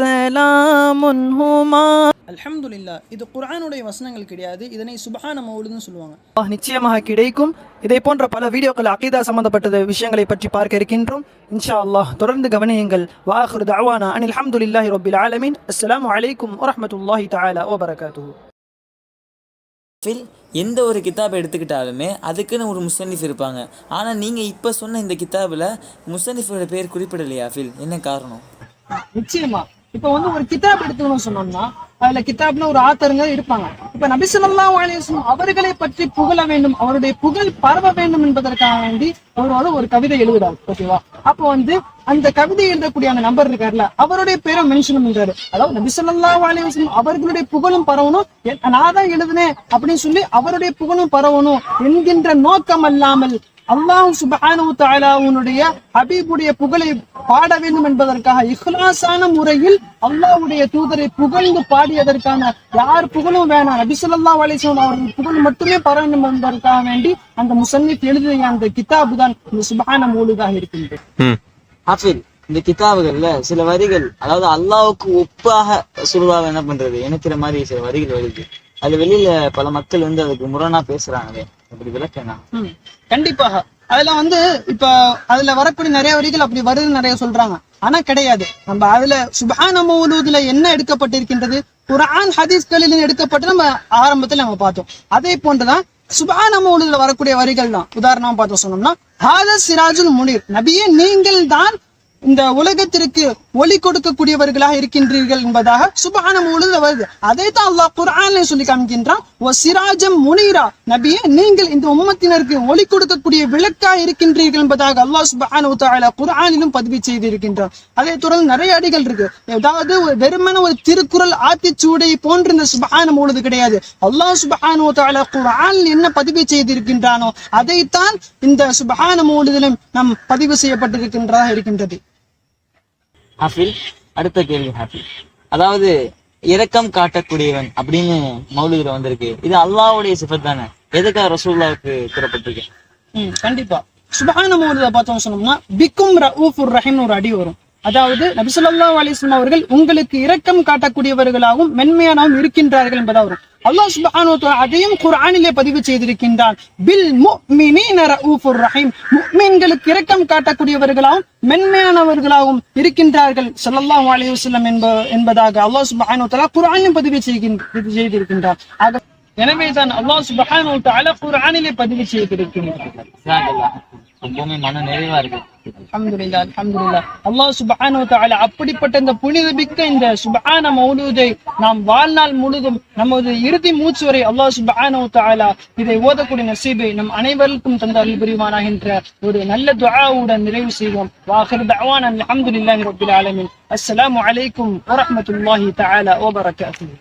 سلام هما. அல்ஹம்துலில்லாஹ். இது குர்ஆனுடைய வசனங்கள் கிடையாது, இதனை சுப்ஹான மௌலிதுன்னு சொல்லுவாங்க. நிச்சயமாக கிடைக்கும். இதை போன்ற பல வீடியோக்கள் அகீதா சம்பந்தப்பட்ட விஷயங்களை பற்றி பார்க்க இருக்கின்றோம். இன்ஷா அல்லாஹ் தொடர்ந்து கவனியுங்கள். வாஹிரு தஅவானா அனில் ஹம்துலில்லாஹி ரப்பில் ஆலமீன். அஸ்ஸலாமு அலைக்கும் வரஹ்மத்துல்லாஹி தஆலா வபரகாத்துஹு. எந்த ஒரு கிதாப் எடுத்துக்கிட்டாலுமே அதுக்குன்னு ஒரு முஸ்தனிஃப் இருப்பாங்க. ஆனால் நீங்கள் இப்போ சொன்ன இந்த கிதாபில் முஸ்தனிஃபோட பேர் குறிப்பிடலையா ஃபில்? என்ன காரணம்? நிச்சயமா இப்ப ஒரு கிதாப் எடுத்துக்கணும் சொன்னோம்னா அதுல கிதாப்ல ஒரு ஆத்தருங்க இருப்பாங்க. இப்ப நபி ஸல்லல்லாஹு அலைஹி வஸல்லம் அவர்களை பற்றி புகழ வேண்டும், அவருடைய புகழ் பரவ வேண்டும் என்பதற்காக வேண்டி ஒரு கவிதை எழுதுறாரு. ஓகேவா? அப்போ அந்த கவிதை எழுதக்கூடிய அந்த நம்பர் இருக்காருல்ல, அவருடைய பேரை மென்ஷன் பண்றாரு. அதாவது நபி ஸல்லல்லாஹு அலைஹி வஸல்லம் அவர்களுடைய புகழும் பரவணும், நான் தான் எழுதுனேன் அப்படின்னு சொல்லி அவருடைய புகழும் பரவணும் என்கின்ற நோக்கம் அல்லாமல் அல்லாஹ் சுப்ஹானஹு வ தஆலாவுடைய ஹபீபுடைய புகழை பாட வேண்டும் என்பதற்காக இஹ்லாஸான முறையில் அல்லாஹ்வுடைய தூதரை புகழ்ந்து பாடியதற்கான யார் புகழும் வேணாம், நபி ஸல்லல்லாஹு அலைஹி வஸல்லம் அவர்கள் புகழ் மட்டுமே பரவ வேண்டும் என்பதற்காக வேண்டி அந்த முஸன்னிஃப் எழுதிய அந்த கிதாபு தான் இந்த சுப்ஹான மௌலிதாக இருக்கின்றது. ஹாஃபில், இந்த கிதாபுகள்ல சில வரிகள், அதாவது அல்லாஹ்வுக்கு ஒப்பாக சொல்லுவாங்க, என்ன பண்றது நினைக்கிற மாதிரி சில வரிகள் வருது. அது வெளியில பல மக்கள் அதுக்கு முரணா பேசுறாங்களே, அப்படி விளக்கணும். கண்டிப்பாக அதுல இப்ப அதுல வரக்கூடிய நிறைய வரிகள் அப்படி வருதுன்னு நிறைய சொல்றாங்க. ஆனா கிடையாது. நம்ம அதுல சுப்ஹான மௌலூதுல என்ன எடுக்கப்பட்டிருக்கின்றது, குர்ஆன் ஹதீஸ்களில் எடுக்கப்பட்டு நம்ம ஆரம்பத்துல நம்ம பார்த்தோம். அதே போன்றுதான் சுப்ஹான மௌலூதுல வரக்கூடிய வரிகள் தான். உதாரணமா பார்த்தோம் சொன்னோம்னா, ஹாதா சிராஜுல் முனீர், நபியே நீங்கள் தான் இந்த உலகத்திற்கு ஒளி கொடுக்கக்கூடியவர்களாக இருக்கின்றீர்கள் என்பதாக சுப்ஹான மௌலூதுல வருது. அதை தான் அல்லாஹ் குர்ஆன்ல சொல்லி காமிக்கின்றான். வ சிராஜம் முனீரா, நபியே நீங்கள் இந்த உம்மத்தினருக்கு ஒளி கொடுக்கக்கூடிய விளக்கா இருக்கின்றீர்கள் என்பதாக அல்லாஹ் சுப்ஹானஹு வ தஆலா குர்ஆனிலும் பதிவு செய்திருக்கின்றான். அதே தொடர்ந்து நிறைய அடிகள் இருக்கு. அதாவது வெறுமன ஒரு திருக்குறள் ஆத்திச்சூடை போன்ற இந்த சுப்ஹான மௌலூது கிடையாது. அல்லாஹ் சுப்ஹானஹு வ தஆலா குர்ஆனில் என்ன பதிவு செய்திருக்கின்றானோ அதைத்தான் இந்த சுப்ஹான மௌலூதிலும் நாம் பதிவு செய்யப்பட்டிருக்கின்றதாக இருக்கின்றது. ஹாஃபில், அடுத்த கேள்வி ஹாஃபில், அதாவது இரக்கம் காட்டக்கூடியவன் அப்படின்னு மௌலூதுல வந்திருக்கு. இது அல்லாஹ்வுடைய சிஃபத் தானே, எதுக்காக ரசூலுல்லாஹ்வுக்கு கூறப்பட்டிருக்கு? கண்டிப்பா சுப்ஹான மௌலூத பார்த்தோம் சொன்னோம்னா பிக்கும் ரഊஃபுர் ரஹீம் ஒரு அடி வரும். அதாவது நபி ஸல்லல்லாஹு அலைஹி வஸல்லம் அவர்கள் உங்களுக்கு இரக்கம் காட்டக்கூடியவர்களாகவும் மென்மையானவும் இருக்கின்றார்கள் என்பதா வரும். அல்லாஹ் சுப்ஹானஹு வ தஆலா அதையும் குர்ஆனிலே பதிவு செய்திருக்கின்றான். பில் முஃமினீன ரഊஃபுர் ரஹீம், முஃமின்களுக்கு இரக்கம் காட்டக்கூடியவர்களாகவும் மென்மையானவர்களாகவும் இருக்கின்றார்கள் ஸல்லல்லாஹு அலைஹி வஸல்லம் என்பதாக அல்லாஹ் சுப்ஹானஹு வ தஆலா குர்ஆனிலும் பதிவு செய்திருக்கின்றார். எனவே தான் அல்லாஹ் சுப்ஹானஹு வ தஆலா குர்ஆனிலே பதிவு செய்திருக்கின்றார். ரொம்பவுமே மன நிறைவா இருக்கு. அல்ஹம்துலில்லாஹ், அல்ஹம்துலில்லாஹ். அல்லாஹ் சுப்ஹானஹு வ தஆலா அப்படிப்பட்ட இந்த புனிதமிக்க இந்த சுப்ஹான மௌலூதை நாம் வாழ்நாள் முழுதும் நமது இறுதி மூச்சு வரை அல்லாஹ் சுப்ஹானஹு வ தஆலா இதை ஓதக்கூடிய நசீபை நம் அனைவருக்கும் தந்த அருள் புரிவானாக என்ற ஒரு நல்ல துஆவுடன் நிறைவு செய்வோம். வாஹிரு தஅவானா அல்ஹம்துலில்லாஹி ரப்பில் ஆலமீன். அஸ்ஸலாமு அலைக்கும் வரஹ்மத்துல்லாஹி தஆலா வபரகாத்துஹு.